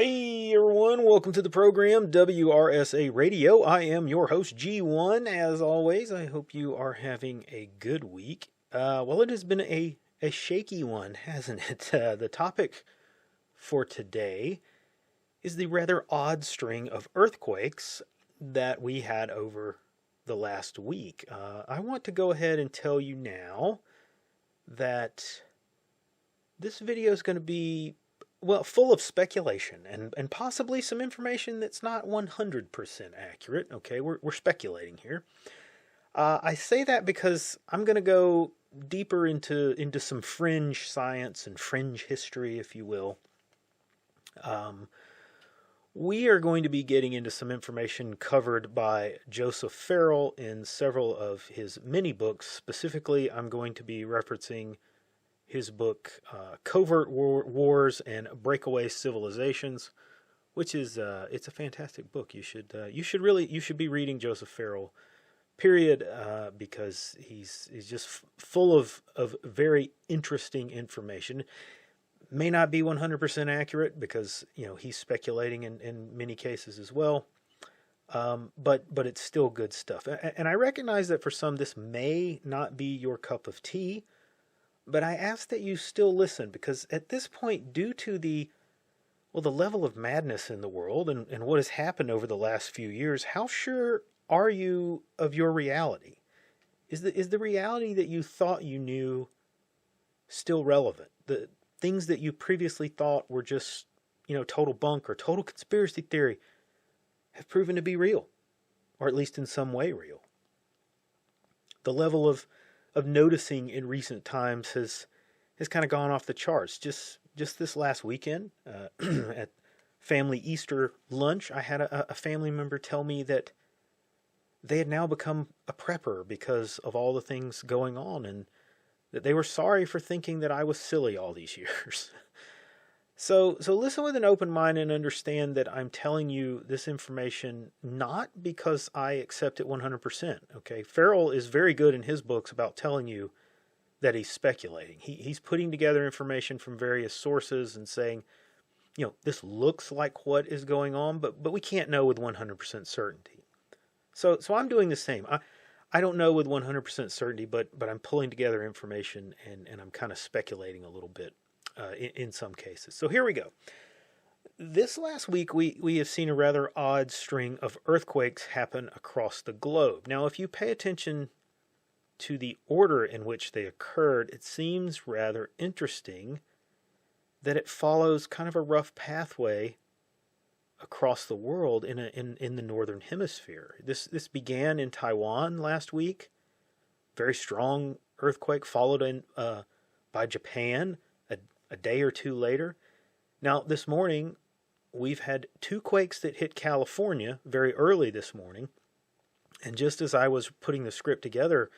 Hey everyone, welcome to the program WRSA Radio. I am your host G1. As always, I hope you are having a good week. Well, it has been a shaky one, hasn't it? The topic for today is the rather odd string of earthquakes that we had over the last week. I want to go ahead and tell you now that this video is going to be full of speculation and possibly some information that's not 100% accurate. Okay, we're speculating here. I say that because I'm going to go deeper into some fringe science and fringe history, if you will. We are going to be getting into some information covered by Joseph Farrell in several of his mini books. Specifically, I'm going to be referencing his book Covert Wars and Breakaway Civilizations, which is it's a fantastic book. You should be reading Joseph Farrell, period, because he's just full of very interesting information. May not be 100% accurate because he's speculating in many cases as well. But it's still good stuff. And I recognize that for some this may not be your cup of tea. But I ask that you still listen because at this point, due to the level of madness in the world and what has happened over the last few years, how sure are you of your reality? Is the reality that you thought you knew still relevant? The things that you previously thought were just, total bunk or total conspiracy theory have proven to be real, or at least in some way real. The level of noticing in recent times has kind of gone off the charts. Just this last weekend, at family Easter lunch, I had a family member tell me that they had now become a prepper because of all the things going on, and that they were sorry for thinking that I was silly all these years. So listen with an open mind and understand that I'm telling you this information not because I accept it 100%. Okay, Farrell is very good in his books about telling you that he's speculating. He's putting together information from various sources and saying, this looks like what is going on, but we can't know with 100% certainty. So I'm doing the same. I don't know with 100% certainty, but I'm pulling together information and I'm kind of speculating a little bit. In some cases. So here we go. This last week, we have seen a rather odd string of earthquakes happen across the globe. Now, if you pay attention to the order in which they occurred, it seems rather interesting that it follows kind of a rough pathway across the world in the northern hemisphere. This began in Taiwan last week. Very strong earthquake followed by Japan a day or two later. Now, this morning, we've had two quakes that hit California very early this morning. And just as I was putting the script together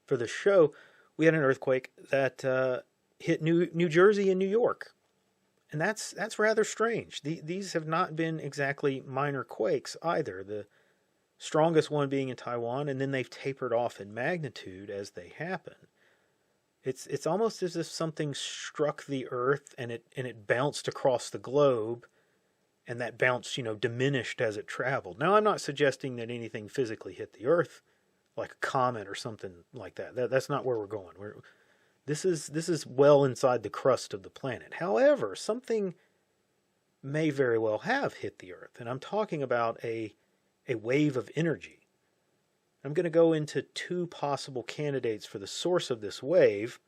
for the show, we had an earthquake that hit New Jersey and New York. And that's rather strange. These have not been exactly minor quakes either. The strongest one being in Taiwan, and then they've tapered off in magnitude as they happen. It's almost as if something struck the earth and it bounced across the globe, and that bounce, diminished as it traveled. Now, I'm not suggesting that anything physically hit the earth, like a comet or something like that. That's not where we're going. This is well inside the crust of the planet. However, something may very well have hit the earth, and I'm talking about a wave of energy. I'm going to go into two possible candidates for the source of this wave.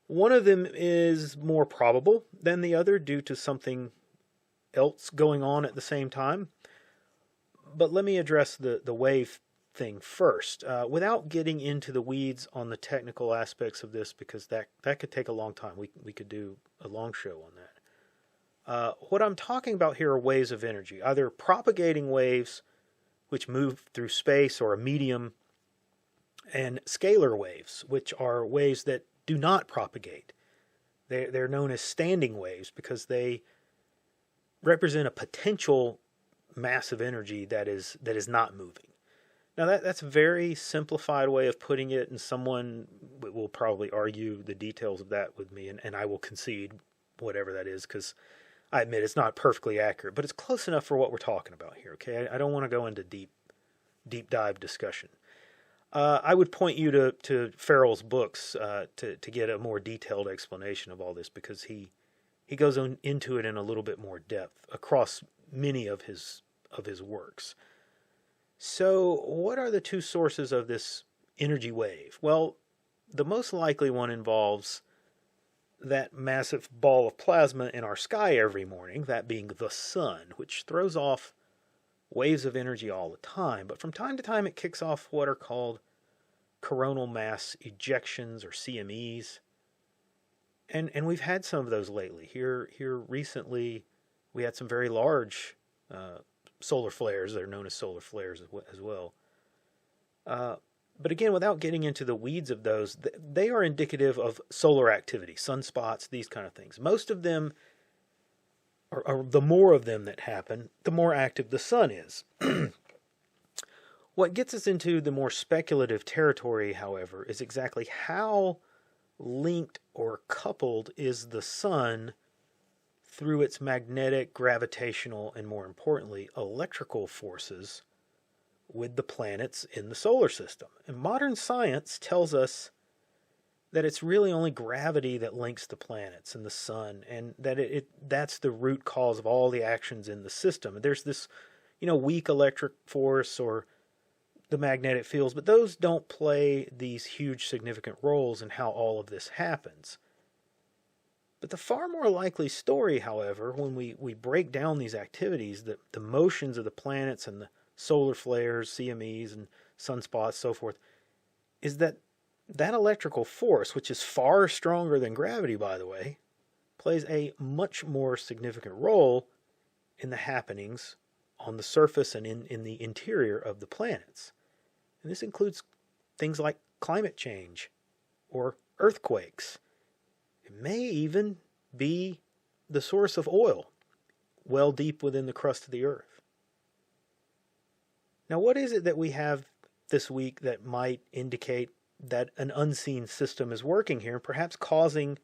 One of them is more probable than the other due to something else going on at the same time. But let me address the wave thing first, without getting into the weeds on the technical aspects of this, because that could take a long time. We could do a long show on that. What I'm talking about here are waves of energy, either propagating waves which move through space or a medium, and scalar waves, which are waves that do not propagate. They're known as standing waves because they represent a potential massive energy that is not moving. Now that's a very simplified way of putting it, and someone will probably argue the details of that with me, and I will concede whatever that is, because I admit it's not perfectly accurate, but it's close enough for what we're talking about here, okay? I don't want to go into deep dive discussion. I would point you to Farrell's books to get a more detailed explanation of all this, because he goes into it in a little bit more depth across many of his works. So, what are the two sources of this energy wave? Well, the most likely one involves that massive ball of plasma in our sky every morning, that being the sun, which throws off waves of energy all the time. But from time to time, it kicks off what are called coronal mass ejections, or CMEs. And we've had some of those lately. Here recently, we had some very large solar flares. They're known as solar flares as well. But again, without getting into the weeds of those, they are indicative of solar activity, sunspots, these kind of things. Most of them, or the more of them that happen, the more active the sun is. What gets us into the more speculative territory, however, is exactly how linked or coupled is the sun through its magnetic, gravitational, and more importantly, electrical forces with the planets in the solar system. And modern science tells us that it's really only gravity that links the planets and the sun, and that that's the root cause of all the actions in the system. There's this, weak electric force or the magnetic fields, but those don't play these huge significant roles in how all of this happens. But the far more likely story, however, when we break down these activities, the motions of the planets and the solar flares, CMEs, and sunspots, so forth, is that electrical force, which is far stronger than gravity, by the way, plays a much more significant role in the happenings on the surface and in the interior of the planets. And this includes things like climate change or earthquakes. It may even be the source of oil well deep within the crust of the earth. Now, what is it that we have this week that might indicate that an unseen system is working here, perhaps causing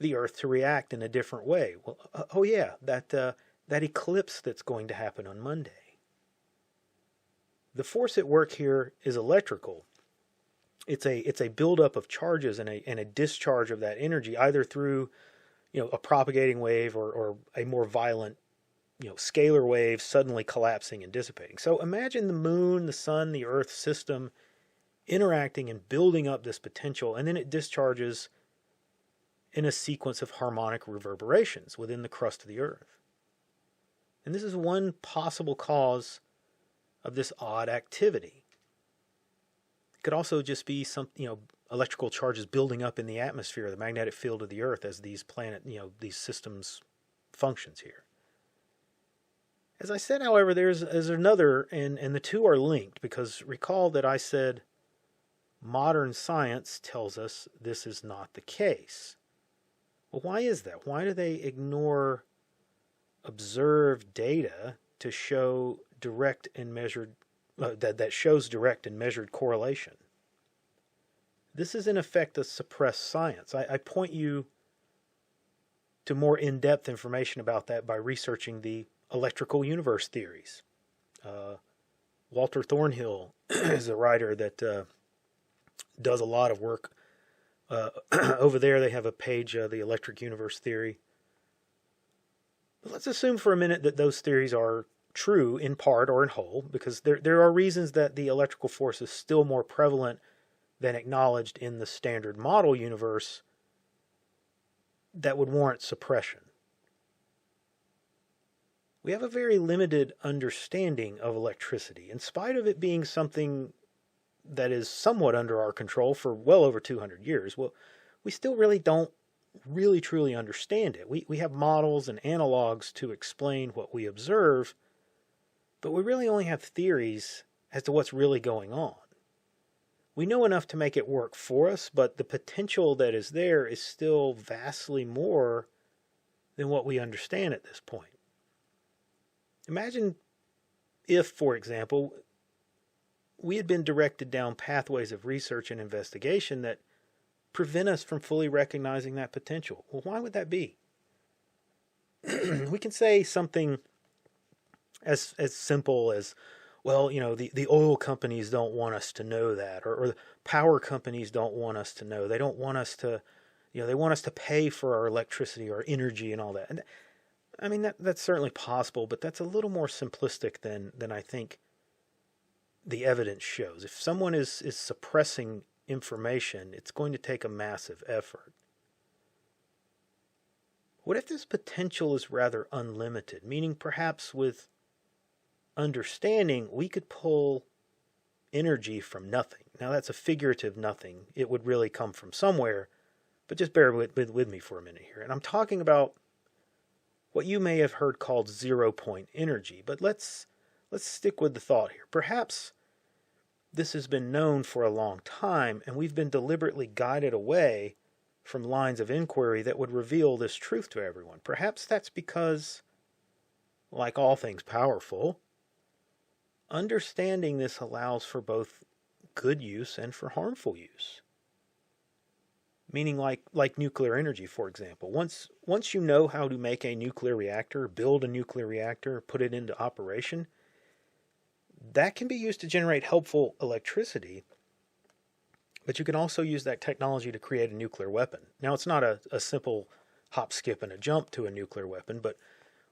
the Earth to react in a different way? Well, that eclipse that's going to happen on Monday. The force at work here is electrical. It's a buildup of charges and a discharge of that energy, either through a propagating wave or a more violent scalar wave suddenly collapsing and dissipating. So imagine the moon, the sun, the earth system interacting and building up this potential, and then it discharges in a sequence of harmonic reverberations within the crust of the earth. And this is one possible cause of this odd activity. It could also just be some, electrical charges building up in the atmosphere, the magnetic field of the earth, as these these systems functions here. As I said, however, there's another, and the two are linked, because recall that I said modern science tells us this is not the case. Well, why is that? Why do they ignore observed data to show direct and measured, that shows direct and measured correlation? This is in effect a suppressed science. I point you to more in-depth information about that by researching the electrical universe theories. Walter Thornhill is a writer that does a lot of work. Over there they have a page, the electric universe theory. But let's assume for a minute that those theories are true in part or in whole, because there are reasons that the electrical force is still more prevalent than acknowledged in the standard model universe that would warrant suppression. We have a very limited understanding of electricity, in spite of it being something that is somewhat under our control for well over 200 years. Well, we still really don't truly understand it. We have models and analogs to explain what we observe, but we really only have theories as to what's really going on. We know enough to make it work for us, but the potential that is there is still vastly more than what we understand at this point. Imagine if, for example, we had been directed down pathways of research and investigation that prevent us from fully recognizing that potential. Well, why would that be? we can say something as simple as, well, the oil companies don't want us to know that, or the power companies don't want us to know. They don't want us to, they want us to pay for our electricity or energy and all that. And I mean, that's certainly possible, but that's a little more simplistic than I think the evidence shows. If someone is suppressing information, it's going to take a massive effort. What if this potential is rather unlimited, meaning perhaps with understanding we could pull energy from nothing? Now that's a figurative nothing. It would really come from somewhere, but just bear with me for a minute here. And I'm talking about what you may have heard called zero-point energy, but let's stick with the thought here. Perhaps this has been known for a long time, and we've been deliberately guided away from lines of inquiry that would reveal this truth to everyone. Perhaps that's because, like all things powerful, understanding this allows for both good use and for harmful use. Meaning like nuclear energy, for example. Once you know how to make a nuclear reactor, build a nuclear reactor, put it into operation, that can be used to generate helpful electricity, but you can also use that technology to create a nuclear weapon. Now, it's not a simple hop, skip, and a jump to a nuclear weapon, but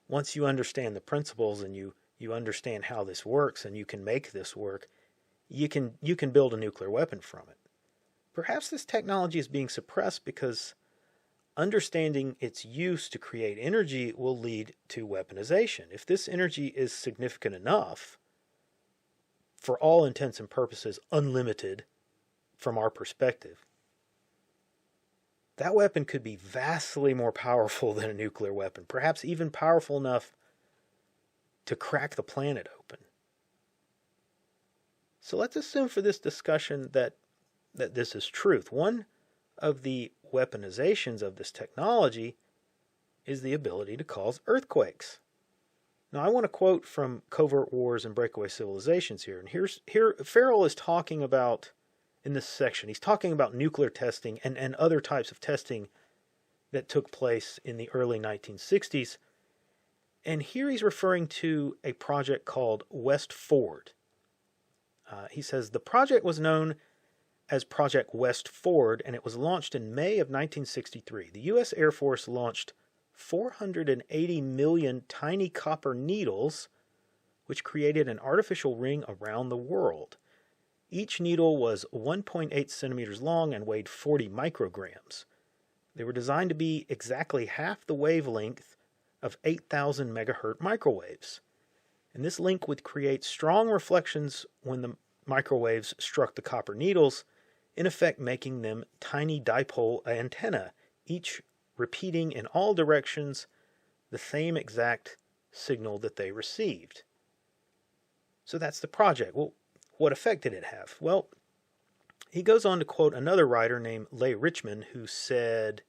once you understand the principles and you understand how this works and you can make this work, you can build a nuclear weapon from it. Perhaps this technology is being suppressed because understanding its use to create energy will lead to weaponization. If this energy is significant enough, for all intents and purposes unlimited from our perspective, that weapon could be vastly more powerful than a nuclear weapon, perhaps even powerful enough to crack the planet open. So let's assume for this discussion that this is truth. One of the weaponizations of this technology is the ability to cause earthquakes. Now, I want to quote from Covert Wars and Breakaway Civilizations here. And here Farrell is talking about, in this section, he's talking about nuclear testing and other types of testing that took place in the early 1960s. And here he's referring to a project called West Ford. He says, the project was known as Project West Ford, and it was launched in May of 1963. The U.S. Air Force launched 480 million tiny copper needles, which created an artificial ring around the world. Each needle was 1.8 centimeters long and weighed 40 micrograms. They were designed to be exactly half the wavelength of 8,000 megahertz microwaves. And this link would create strong reflections when the microwaves struck the copper needles, in effect making them tiny dipole antennae, each repeating in all directions the same exact signal that they received. So that's the project. Well, what effect did it have? Well, he goes on to quote another writer named Leigh Richmond, who said,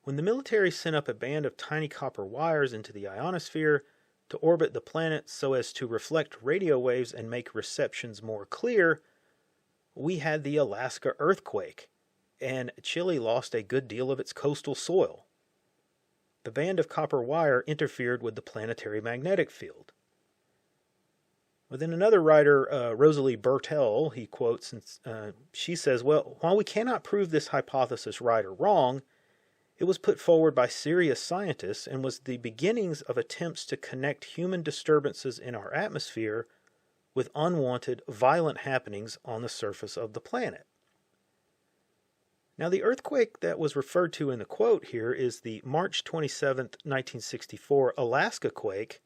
when the military sent up a band of tiny copper wires into the ionosphere to orbit the planet so as to reflect radio waves and make receptions more clear, we had the Alaska earthquake, and Chile lost a good deal of its coastal soil. The band of copper wire interfered with the planetary magnetic field. But then another writer, Rosalie Bertell, he quotes, and she says, well, while we cannot prove this hypothesis right or wrong, it was put forward by serious scientists and was the beginnings of attempts to connect human disturbances in our atmosphere with unwanted, violent happenings on the surface of the planet. Now, the earthquake that was referred to in the quote here is the March 27th, 1964 Alaska quake,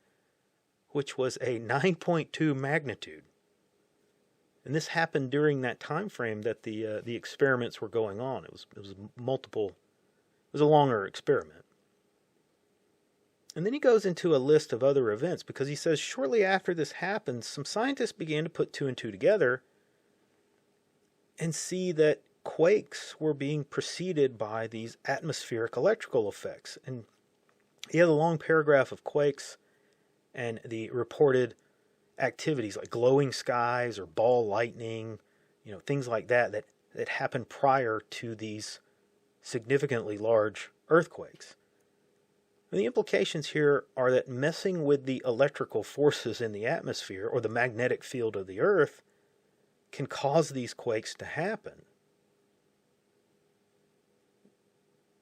which was a 9.2 magnitude. And this happened during that time frame that the experiments were going on. It was multiple. It was a longer experiment. And then he goes into a list of other events because he says shortly after this happened, some scientists began to put two and two together and see that quakes were being preceded by these atmospheric electrical effects. And he has a long paragraph of quakes and the reported activities like glowing skies or ball lightning, things like that happened prior to these significantly large earthquakes. And the implications here are that messing with the electrical forces in the atmosphere or the magnetic field of the Earth can cause these quakes to happen.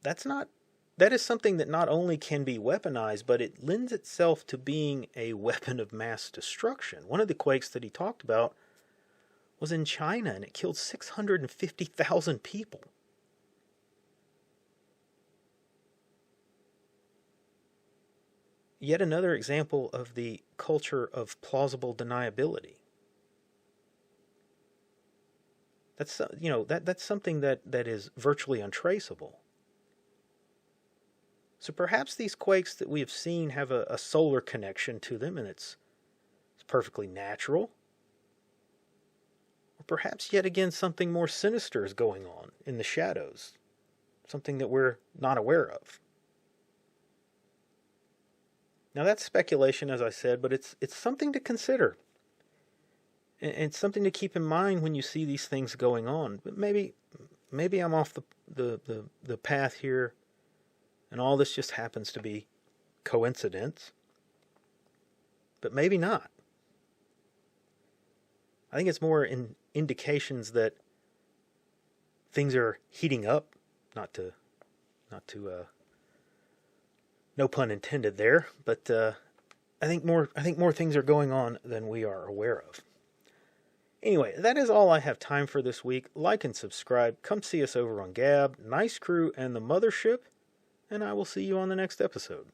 That is something that not only can be weaponized, but it lends itself to being a weapon of mass destruction. One of the quakes that he talked about was in China, and it killed 650,000 people. Yet another example of the culture of plausible deniability. That's something that is virtually untraceable. So perhaps these quakes that we have seen have a solar connection to them, and it's perfectly natural. Or perhaps yet again something more sinister is going on in the shadows, something that we're not aware of. Now that's speculation, as I said, but it's something to consider. And it's something to keep in mind when you see these things going on. But maybe I'm off the path here, and all this just happens to be coincidence. But maybe not. I think it's more indications that things are heating up, not to no pun intended there, but I think more things are going on than we are aware of. Anyway, that is all I have time for this week. Like and subscribe. Come see us over on Gab, Nice Crew, and the Mothership, and I will see you on the next episode.